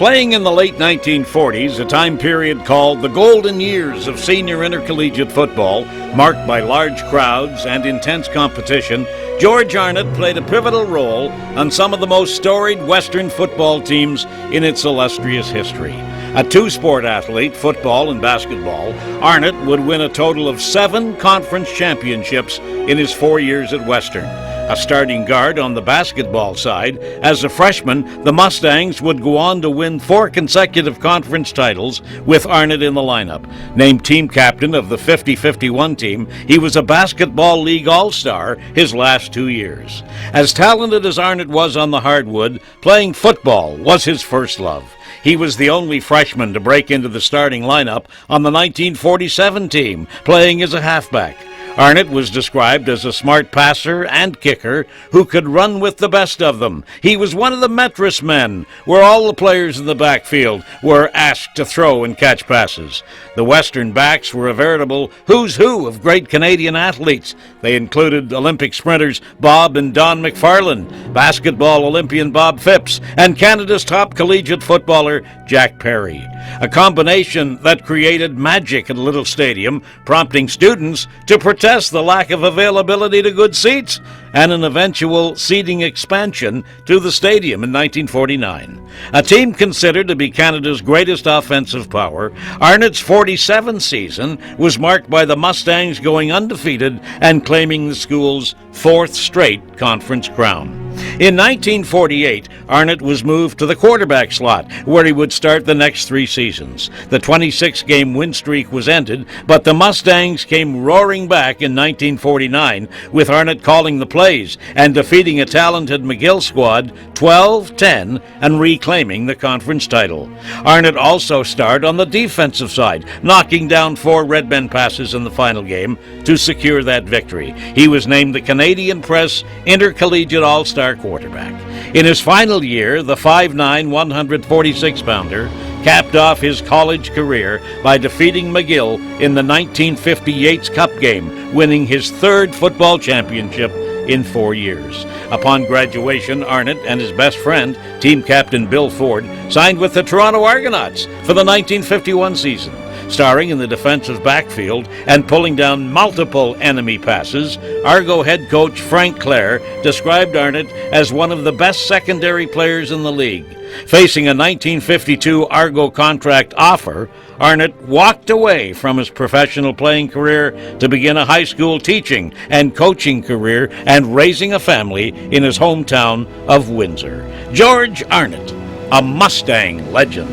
Playing in the late 1940s, a time period called the golden years of senior intercollegiate football, marked by large crowds and intense competition, George Arnott played a pivotal role on some of the most storied Western football teams in its illustrious history. A two-sport athlete, football and basketball, Arnott would win a total of 7 conference championships in his 4 years at Western. A starting guard on the basketball side, as a freshman, the Mustangs would go on to win 4 consecutive conference titles with Arnott in the lineup. Named team captain of the 50-51 team, he was a basketball league all-star his last 2 years. As talented as Arnott was on the hardwood, playing football was his first love. He was the only freshman to break into the starting lineup on the 1947 team, playing as a halfback. Arnott was described as a smart passer and kicker who could run with the best of them. He was one of the Metris men, where all the players in the backfield were asked to throw and catch passes. The Western backs were a veritable who's who of great Canadian athletes. They included Olympic sprinters Bob and Don McFarlane, basketball Olympian Bob Phipps, and Canada's top collegiate footballer Jack Perry. A combination that created magic at Little Stadium, prompting students to protest the lack of availability to good seats and an eventual seating expansion to the stadium in 1949. A team considered to be Canada's greatest offensive power, Arnott's 47th season was marked by the Mustangs going undefeated and claiming the school's 4th straight conference crown. In 1948, Arnott was moved to the quarterback slot, where he would start the next 3 seasons. The 26-game win streak was ended, but the Mustangs came roaring back in 1949, with Arnott calling the plays and defeating a talented McGill squad 12-10 and reclaiming the conference title. Arnott also starred on the defensive side, knocking down 4 Red Men passes in the final game to secure that victory. He was named the Canadian Press Intercollegiate All-Star quarterback. In his final year, the 5'9", 146-pounder capped off his college career by defeating McGill in the 1950 Yates Cup game, winning his 3rd football championship in 4 years. Upon graduation, Arnott and his best friend, team captain Bill Ford, signed with the Toronto Argonauts for the 1951 season. Starring in the defensive backfield and pulling down multiple enemy passes, Argo head coach Frank Clare described Arnott as one of the best secondary players in the league. Facing a 1952 Argo contract offer, Arnott walked away from his professional playing career to begin a high school teaching and coaching career and raising a family in his hometown of Windsor. George Arnott, a Mustang legend.